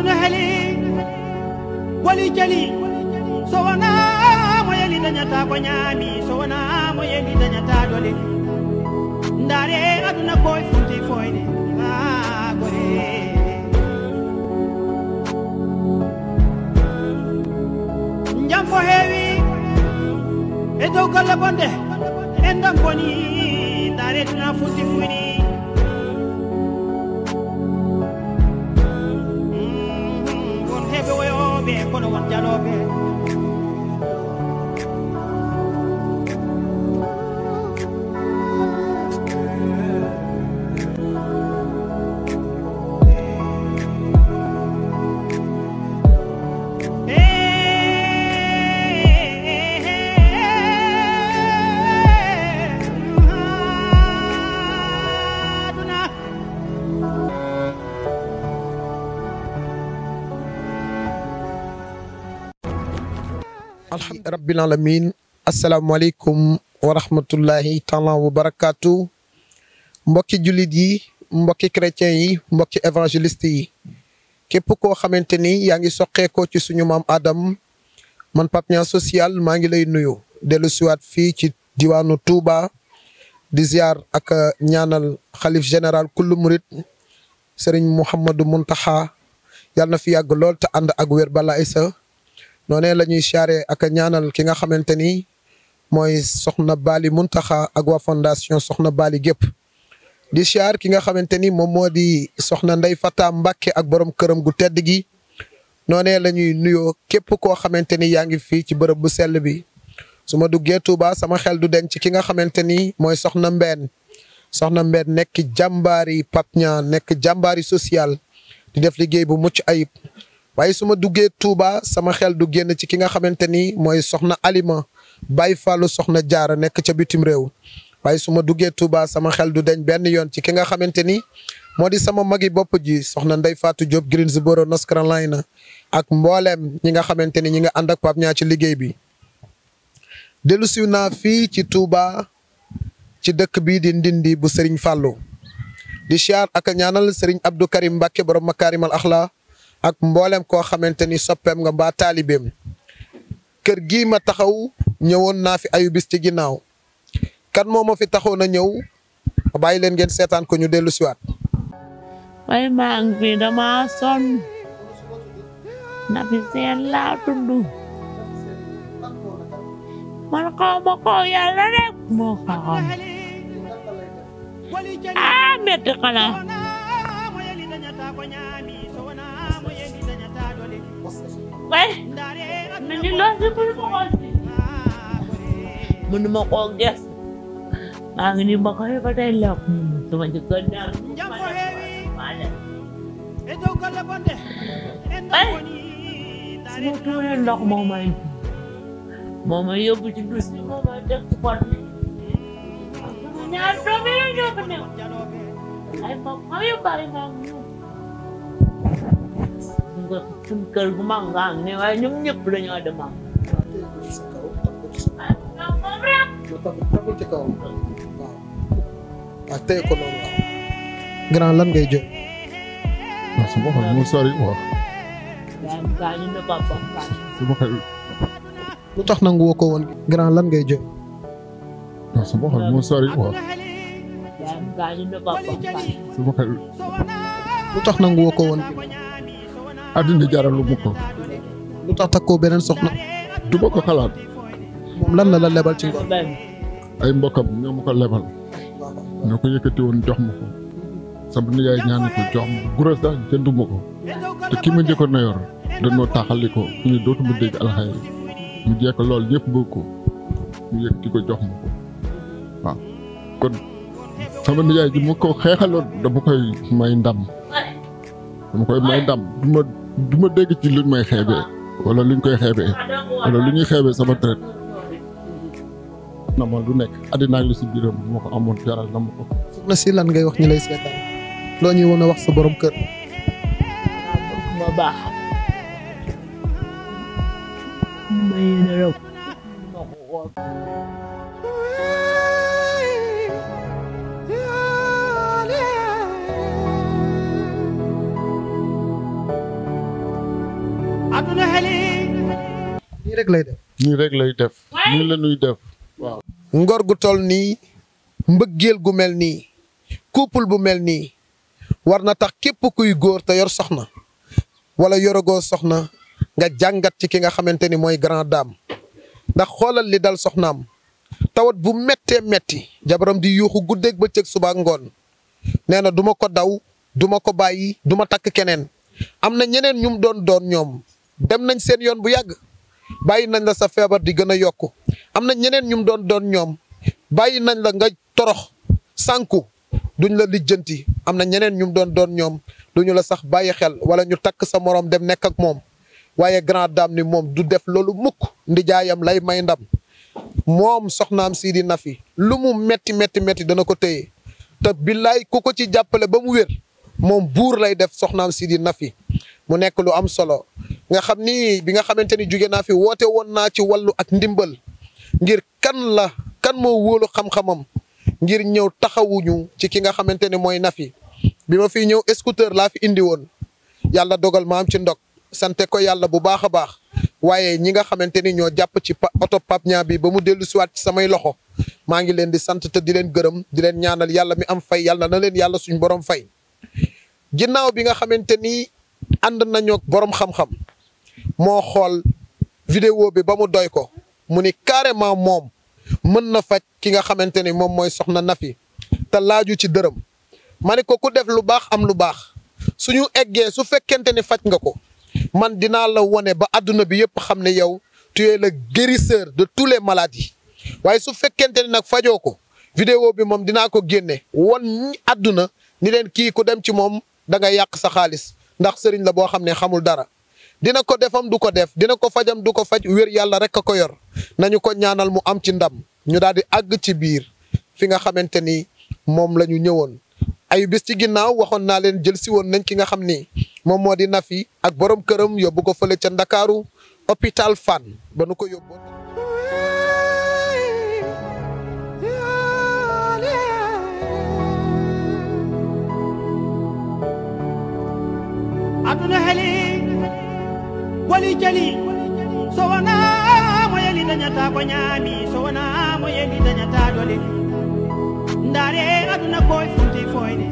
aduna heli wali jali so wana mo yeli dañata ko ñaami so wana mo yeli dañata dole ndare aduna koy funti foyde gore jam ko heewi e dow golle bonde en dam boni ndare tuna funti fuyni won heɓe woyoɓe kono won jaloɓe alhamdulillahi rabbil alamin asalaamaaleykum wa rahmatullahi taala wa barakaatu mbokki jullit yi mbokki chrétien yi mbokki évangéliste yi képp koo xamante ni yaa ngi soqeekoo ci suñu maam Adam man Pape Niang social maa ngi lay nuyu dellu siwaat fii ci diwaanu Touba di ziar ak ñaanal xalif général kullu murit Serigne Mouhamadou Mountakha yàlla na fi yàgg lool te ànd ak wér bala isa noonee la ñuy siyaare ak ñaanal ki nga xamante ni mooy soxna Bali Mountakha ak waa fondation soxna Bali gépp di siyaar ki nga xamante ni moom moo di soxna Ndey Fata Mbàkke ak borom këram gu tedd gi noonee la ñuy nuyoo képp koo xamante ni yaa ngi fii ci bërëb bu sell bi su ma duggee Touba sama xel du denc ki nga xamante ni mooy soxna Mbène nekk jàmbaari Pape Niang nekk jàmbaari social di def liggéey bu mucc ayib waaye su ma duggee Touba sama xel du génn ci ki nga xamante ni mooy soxna Alima Baye Fallou soxna Jaara nekk ca bitim réew waaye su ma duggee Touba sama xel du deñ benn yoon ci ki nga xamante ni moo di sama magi bopp ji soxna Ndey Fatou Diop Greensboro North Carolina ak mbooleem ñi nga xamante ni ñi nga ànd ak Pape Niang ci liggéey bi. dellu siw naa fii ci Touba ci dëkk bii di Ndindi bu Serigne Fallou di siyaar ak ñaanal Serigne Abdou Karim Mbacke borom Makarimal Axla ak mboolem koo xamante ni soppeem nga mbaa taalibeem kër gii ma taxaw ñëwoon naa fi ayu bis ci ginnaaw kan moo ma fi taxoon a ñëw bàyyi leen ngeen seetaan ko ñu dellu siwaat waaye maa ngi fi dama sonn na fi seen laa tudd man xaw ma ko yàlla rek moo ko xam metti xanaa waaye man ni loo si mënuma koo ges maa ngi nii ba ko ba tey lekk sama jëkkër ñaar su ma tuuree ndox moo may yóbbu ci douche bi moo may teg ci pot bi ñaar doom yi ñoo ko nekk ay papa yu bari maa ngi ñëw suñ kër gu mag nga ne waaye ñoom ñëpp dañoo dem am moom rek tagul ci kaw waaw tey ko noonu waaw grand lan ngay jël waaw su ma xel mu sori waaw gaañu na papa su ma xel lu tax nangu woo ko woon grand lan ngay jël waaw su ma xel mu sori waaw gaañu na papa su ma xel lu tax nangu woo ko woon àddina jaralu mu ko lu tax takkoo beneen soxna du ma ko xalaat moom lan la lebal ci ngor ay mbokkam ñoo ma ko lebal ñoo ko yëkkati woon jox ma ko sama nijaay ñaan ko jox ma ko gros sax jënduma ko te ki ma njëkkoon na yor dañoo taxali ko ñu dootuma dégg alxayri mu jekk lool yëpp bëgg ko ñu yëkkati ko jox ma ko waaw kon sama nijaay ji ma ko xeexaloon dama koy may ndam du ma dégg ci luñ may xeebee wala luñ koy xeebee wala lu ñuy xeebee sama traite na ma lu nekk àddina ak li si biiram bu ma ko amoon jaral na ma ko. soxna si lan ngay wax ñi lay seetaan loo ñuy woon a wax sa borom kër. ma baax ma yéene rek ma ko woon rek lay def. nii rek lay def. nii la ñuy def waaw. ngor gu toll nii mbëggeel gu mel nii couple bu mel nii war na tax képp kuy góor te yor soxna wala yoragoo soxna nga jàngat ci ki nga xamante ni mooy grande dame ndax xoolal li dal soxnaam tawat bu méttee métti jabaram di yuuxu guddeeg bëccëg suba ngoon nee na du ma ko daw du ma ko bàyyi du ma takk keneen am na ñeneen ñum doon ñoom dem nañ seen yoon bu yàgg bàyyi nañ la sa feebar di gën a yokku am na ñeneen ñum doon ñoom bàyyi nañ la nga torox sànku duñ la lijjanti am na ñeneen ñum doon ñoom duñu la sax bàyyi xel wala ñu takk sa moroom dem nekk ak moom waaye grande dame ni moom du def loolu mukk ndijaayam lay may ndam moom soxnaam Sidi Nafi lu mu metti dana ko téye te billaay ku ko ci jàppale ba mu wér moom buur lay def soxnaam Sidi Nafi mu nekk lu am solo nga xam ni bi nga xamante ni jóge naa fi woote woon naa ci wàllu ak ndimbal ngir kan moo wóolu xam-xamam ngir ñëw taxawuñu ci ki nga xamante ne mooy Nafi bi ma fiy ñëw scooter laa fi indi woon yàlla dogal ma am ci ndog sante ko yàlla bu baax a baax waaye ñi nga xamante ni ñoo jàpp ci oto Pape Niang bi ba mu dellu siwaat ci samay loxo maa ngi leen di sant te di leen gërëm di leen ñaanal yàlla mi am fay yàlla na leen yàlla suñ borom fay ginnaaw bi nga xamante ni ànd nañoo borom xam-xam moo xool vidéo bi ba mu doy ko mu ni carrément moom mën na faj ki nga xamante ni moom mooy soxna Nafi te laaju ci dërëm ma ne ko ku def lu baax am lu baax suñu eggee su fekkente ni faj nga ko man dinaa la wone ba àdduna bi yëpp xam ne yow tu es le guérisseur de tous les maladies waaye su fekkente ni nag fajoo ko vidéo bi moom dinaa ko génne won àdduna ni leen kii ku dem ci moom da nga yàq sa xaalis ndax sëriñ la boo xam ne xamul dara dina ko defam du ko def dina ko fajam du ko faj wér yàlla rek a ko yor nañu ko ñaanal mu am ci ndam ñu daal di àgg ci biir fi nga xamante ni moom la ñu ñëwoon ay bis ci ginnaaw waxoon naa leen jël si woon nañ ki nga xam ni moom moo di Nafi ak borom këram yóbbu ko fële ca Ndakaaru hôpital Fann ba nu ko yóbboo aduna heli wali jali so wana mo yeli dañata ko ñaami so wana mo yeli dañata dole ndare aduna koy funti foyde